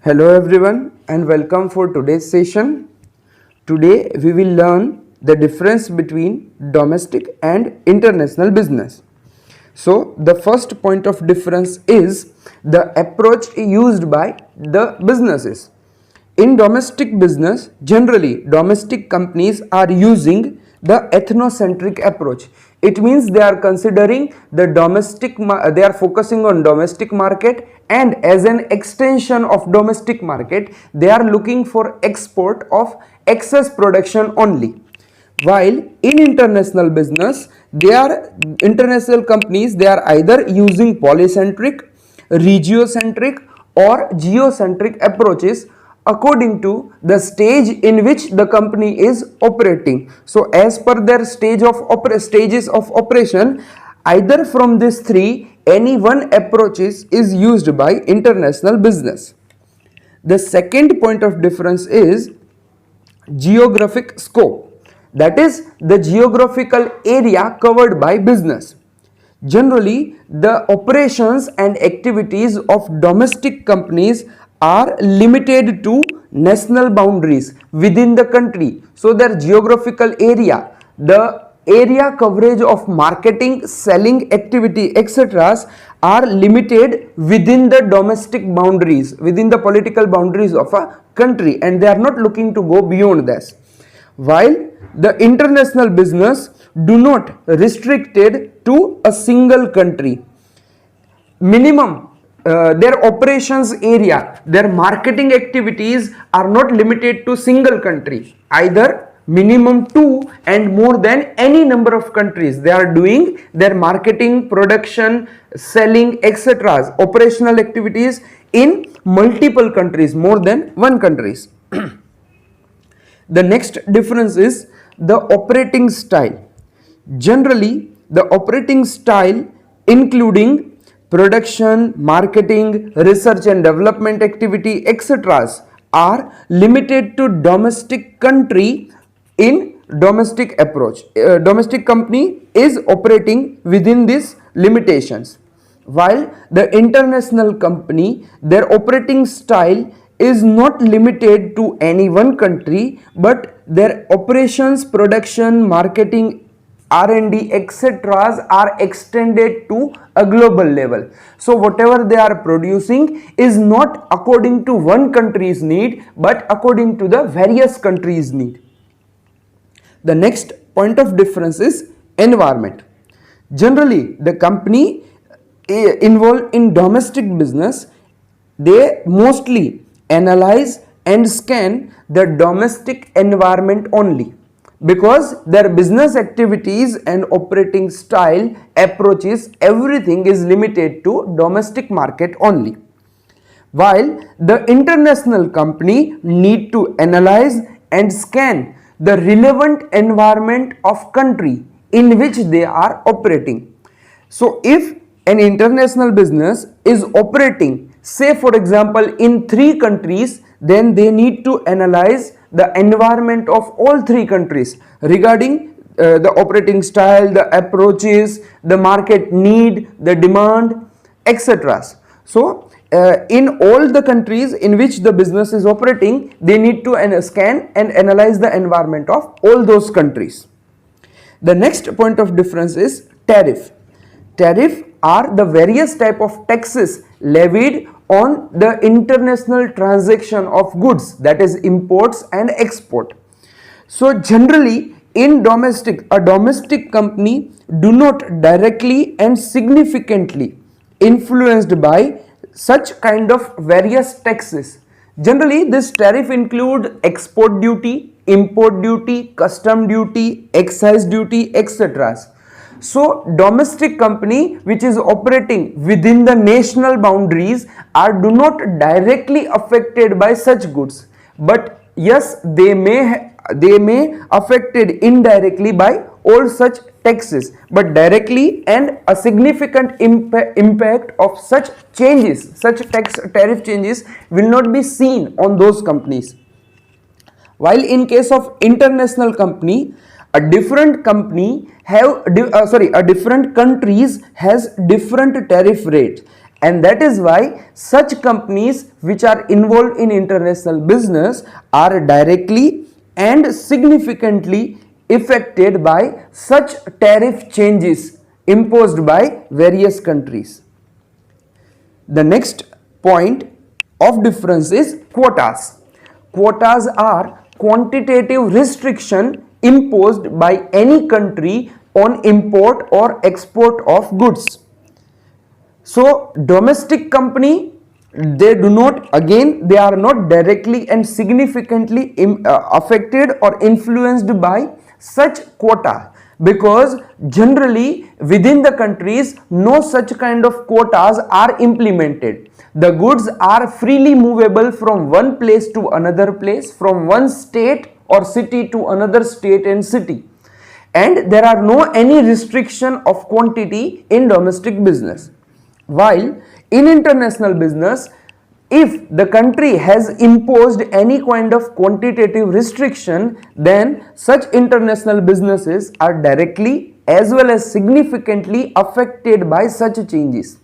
Hello everyone and welcome for today's session. Today we will learn the difference between domestic and international business. So the first point of difference is the approach used by the businesses. In domestic business, generally domestic companies are using the ethnocentric approach. It means they are considering the they are focusing on domestic market, and as an extension of domestic market they are looking for export of excess production only. While in international business, international companies, they are either using polycentric, regiocentric or geocentric approaches according to the stage in which the company is operating. So as per their stages of operation, either from these three, any one approach is used by international business. The second point of difference is geographic scope, that is the geographical area covered by business. Generally, the operations and activities of domestic companies are limited to national boundaries within the country. So their geographical area, the area coverage of marketing, selling activity, etc. are limited within the domestic boundaries, within the political boundaries of a country, and they are not looking to go beyond this. While the international business do not restricted to a single country. Minimum their operations area, their marketing activities are not limited to single country, either minimum 2 and more than any number of countries. They are doing their marketing, production, selling, etc. operational activities in multiple countries, more than one countries. The next difference is the operating style. Generally, the operating style including production, marketing, research and development activity, etc. are limited to domestic country. In domestic approach, domestic company is operating within these limitations, while the international company, their operating style is not limited to any one country, but their operations, production, marketing, R&D, etc. are extended to a global level. So whatever they are producing is not according to one country's need, but according to the various countries' need. The next point of difference is environment. Generally, the company involved in domestic business, they mostly analyze and scan the domestic environment only, because their business activities and operating style, approaches, everything is limited to domestic market only. While the international company need to analyze and scan the relevant environment of country in which they are operating. So if an international business is operating, say for example in 3 countries, then they need to analyze the environment of all 3 countries regarding the operating style, the approaches, the market need, the demand, etc. So in all the countries in which the business is operating, they need to scan and analyze the environment of all those countries. The next point of difference is tariff. Tariff are the various type of taxes levied on the international transaction of goods, that is imports and export. So generally in a domestic company do not directly and significantly influenced by such kind of various taxes. Generally this tariff include export duty, import duty, custom duty, excise duty, etc. So domestic company which is operating within the national boundaries do not directly affected by such goods, but yes, they may affected indirectly by all such taxes, but directly and a significant impact of such changes, such tariff changes will not be seen on those companies. While in case of international company, a different company different countries has different tariff rates, and that is why such companies which are involved in international business are directly and significantly affected by such tariff changes imposed by various countries. The next point of difference is quotas. Quotas are quantitative restriction imposed by any country on import or export of goods. So domestic company, they do not, again they are not directly and significantly affected or influenced by such quota, because generally within the countries no such kind of quotas are implemented. The goods are freely movable from one place to another place, from one state or city to another state and city, and there are no any restriction of quantity in domestic business. While in international business, if the country has imposed any kind of quantitative restriction, then such international businesses are directly as well as significantly affected by such changes.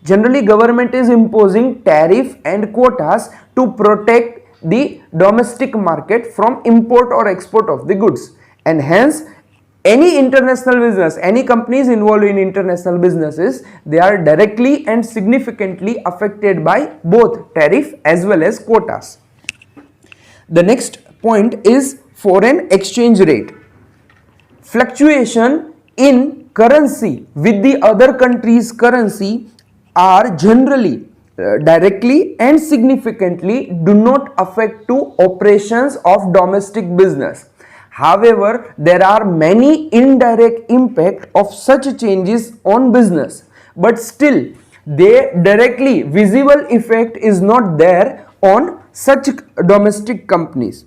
Generally, government is imposing tariff and quotas to protect the domestic market from import or export of the goods, and hence any international business, any companies involved in international businesses, they are directly and significantly affected by both tariff as well as quotas. The next point is foreign exchange rate. Fluctuation in currency with the other country's currency are generally directly and significantly do not affect to operations of domestic business. However, there are many indirect impact of such changes on business, but still they directly visible effect is not there on such domestic companies.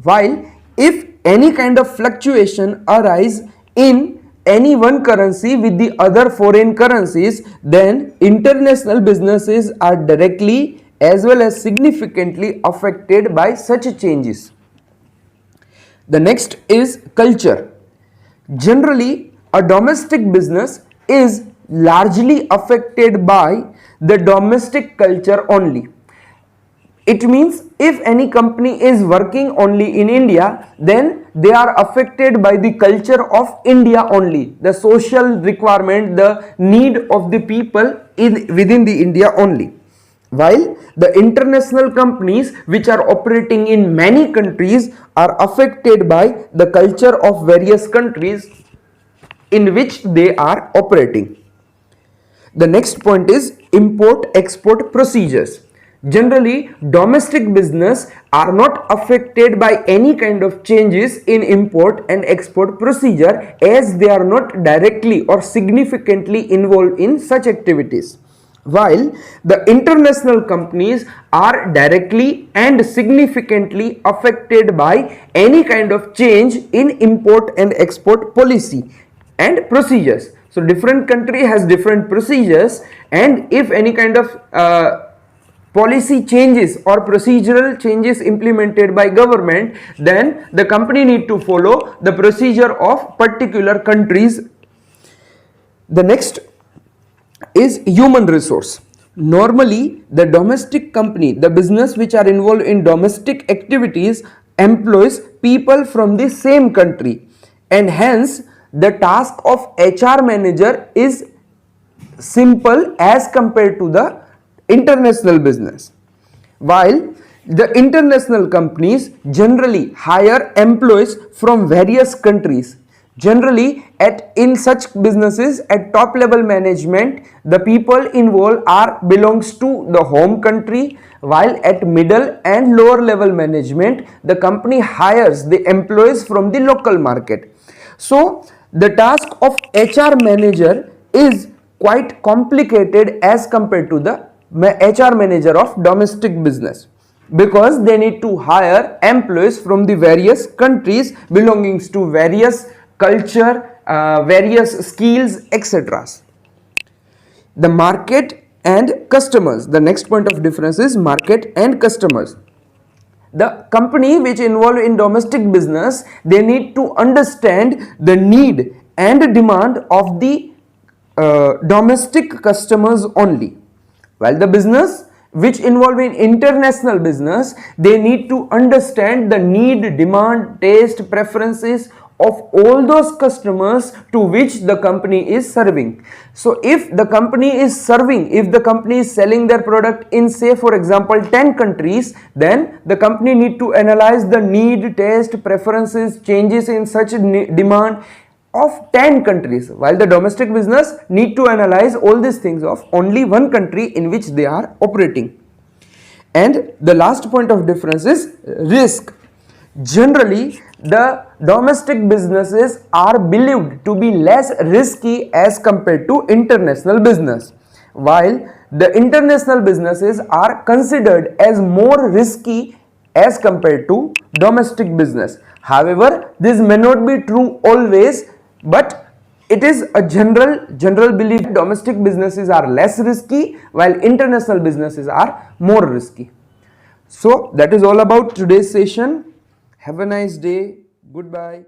While if any kind of fluctuation arise in any one currency with the other foreign currencies, then international businesses are directly as well as significantly affected by such changes. The next is culture. Generally, a domestic business is largely affected by the domestic culture only. It means if any company is working only in India, then they are affected by the culture of India only, the social requirement, the need of the people within the India only. While the international companies which are operating in many countries are affected by the culture of various countries in which they are operating. The next point is import-export procedures. Generally, domestic business are not affected by any kind of changes in import and export procedure, as they are not directly or significantly involved in such activities. While the international companies are directly and significantly affected by any kind of change in import and export policy and procedures. So different country has different procedures, and if any kind of policy changes or procedural changes implemented by government, then the company need to follow the procedure of particular countries. The next is human resource. Normally, the domestic company, the business which are involved in domestic activities, employs people from the same country, and hence the task of HR manager is simple as compared to the international business. While the international companies generally hire employees from various countries. Generally, in such businesses, at top level management, the people involved belongs to the home country, while at middle and lower level management, the company hires the employees from the local market. So the task of HR manager is quite complicated as compared to the HR manager of domestic business, because they need to hire employees from the various countries belonging to various culture, various skills, etc. The market and customers. The next point of difference is market and customers. The company which involved in domestic business, they need to understand the need and demand of the domestic customers only. While the business which involve in international business, they need to understand the need, demand, taste, preferences of all those customers to which the company is serving. So if the company is selling their product in, say for example, 10 countries, then the company need to analyze the need, taste, preferences, changes in such demand of 10 countries, while the domestic business need to analyze all these things of only one country in which they are operating. And the last point of difference is risk. Generally, the domestic businesses are believed to be less risky as compared to international business, while the international businesses are considered as more risky as compared to domestic business. However, this may not be true always, but it is a general belief domestic businesses are less risky while international businesses are more risky. So that is all about today's session. Have a nice day. Goodbye.